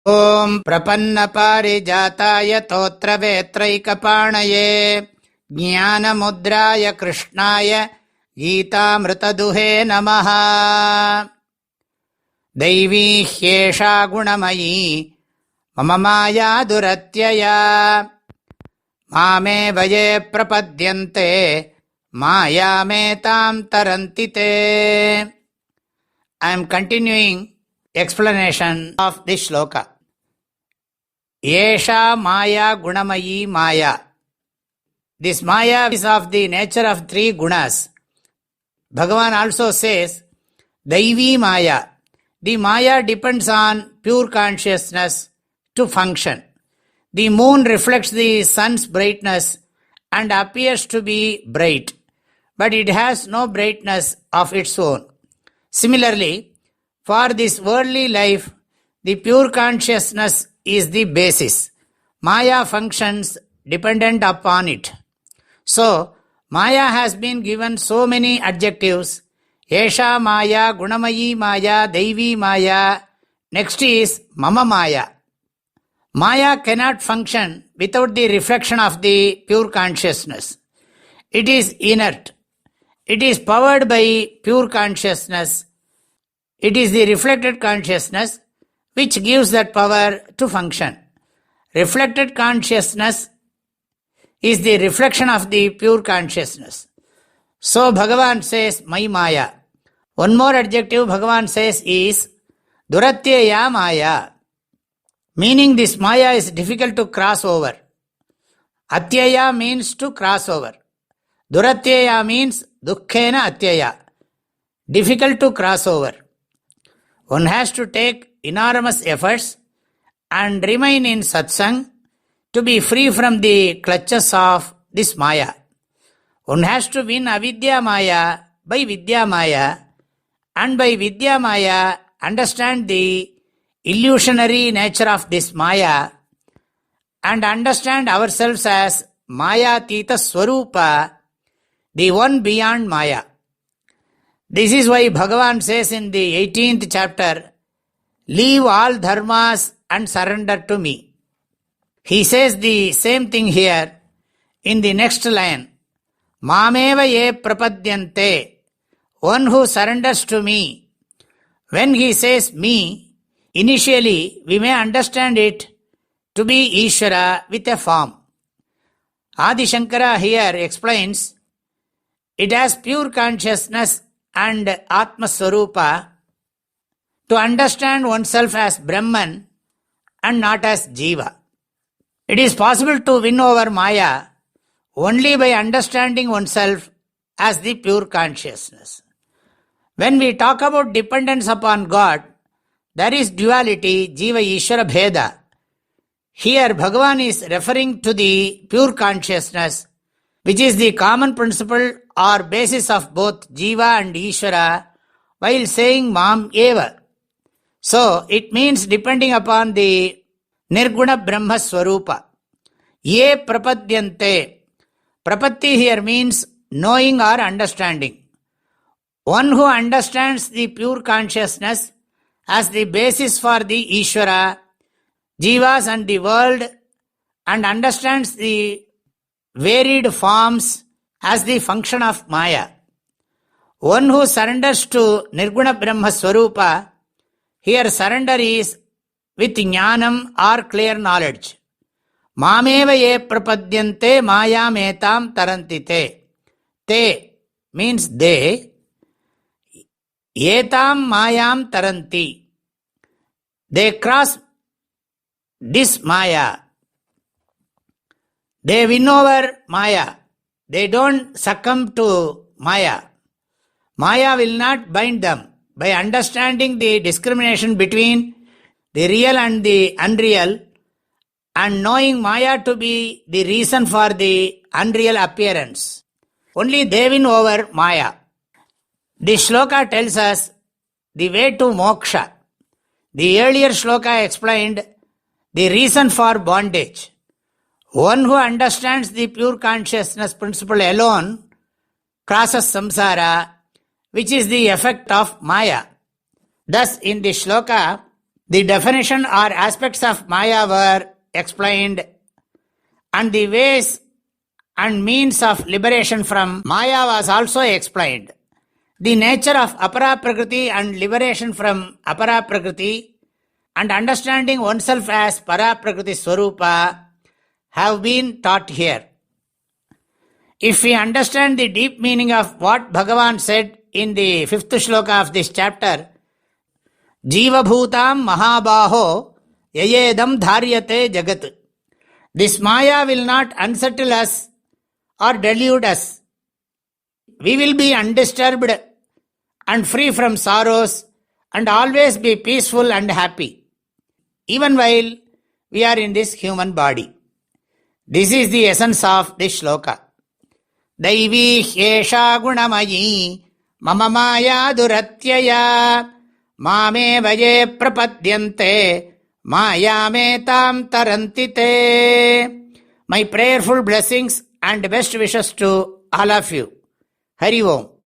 ஓம் பிரபன்ன பாரிஜாதாய தோத்ரவேத்ரைகபாணயே ஞானமுத்ராய கிருஷ்ணாய கீதாமிருததுஹே நமஹ. தைவீ ஹ்யேஷா குணமயீ மம மாயா துரத்யயா மாமேவ யே பிரபத்யந்தே மாயாமேதாம் தரந்தி தே. I am continuing explanation of this shloka. Yesha maya gunamayi maya. This maya is of the nature of three gunas. Bhagavan also says Daivi maya. The maya depends on pure consciousness to function. The moon reflects the sun's brightness and appears to be bright, but it has no brightness of its own. Similarly, for this worldly life, the pure consciousness is the basis. Maya functions dependent upon it. So, Maya has been given so many adjectives. Yesha Maya, Gunamayi Maya, Daivi Maya. Next is Mama Maya. Maya cannot function without the reflection of the pure consciousness. It is inert. It is powered by pure consciousness. It is the reflected consciousness which gives that power to function. Reflected consciousness is the reflection of the pure consciousness. So Bhagavan says, my Maya. One more adjective Bhagavan says is Duratyeya Maya, meaning this Maya is difficult to cross over. Atyaya means to cross over. Duratyeya means Dukkhena Atyaya, difficult to cross over. One has to take enormous efforts and remain in satsang to be free from the clutches of this Maya. One has to win avidya Maya by vidya Maya, and by vidya Maya understand the illusionary nature of this Maya and understand ourselves as Maya Tita Swarupa, the one beyond Maya. This is why Bhagavan says in the 18th chapter, leave all dharmas and surrender to me. He says the same thing here in the next line. Mameva ye prapadyante, one who surrenders to me. When he says me, initially we may understand it to be Ishvara with a form. Adi Shankara here explains it has pure consciousness and Atma Swarupa to understand oneself as Brahman and not as Jiva. It is possible to win over Maya only by understanding oneself as the pure consciousness. When we talk about dependence upon God, there is duality, Jiva Ishvara Bheda. Here Bhagavan is referring to the pure consciousness, which is the common principle or basis of both Jiva and Ishvara, while saying Mam Eva. So, it means depending upon the Nirguna Brahma Swarupa. Ye prapadyante. Prapatti here means knowing or understanding. One who understands the pure consciousness as the basis for the Ishvara, Jivas and the world, and understands the varied forms as the function of Maya. One who surrenders to Nirguna Brahma Swarupa, here surrender is with jnanam or clear knowledge. Mameva ye prapadyante mayam etam taranti te. Te means they. Etam mayam taranti. They cross this Maya. They win over Maya. They don't succumb to Maya. Maya will not bind them. By understanding the discrimination between the real and the unreal, and knowing Maya to be the reason for the unreal appearance, only they win over Maya. This shloka tells us the way to moksha. The earlier shloka explained the reason for bondage. One who understands the pure consciousness principle alone crosses samsara, which is the effect of Maya. Thus, in this shloka, The definition or aspects of Maya were explained, and the ways and means of liberation from Maya was also explained. The nature of Apara Prakriti and liberation from Apara Prakriti and understanding oneself as Para Prakriti Swarupa have been taught here. If we understand the deep meaning of what Bhagavan said in the 5th shloka of this chapter, Jiva Bhutam Mahabaho Yayedam Dharyate Jagat. This Maya will not unsettle us or delude us. We will be undisturbed and free from sorrows and always be peaceful and happy, even while we are in this human body. This is the essence of this shloka. Daivi hyesha gunamayi mama maya duratyaya mame vaye prapadyante maya me tam tarantite. My prayerful blessings and best wishes to all of you. Hari Om.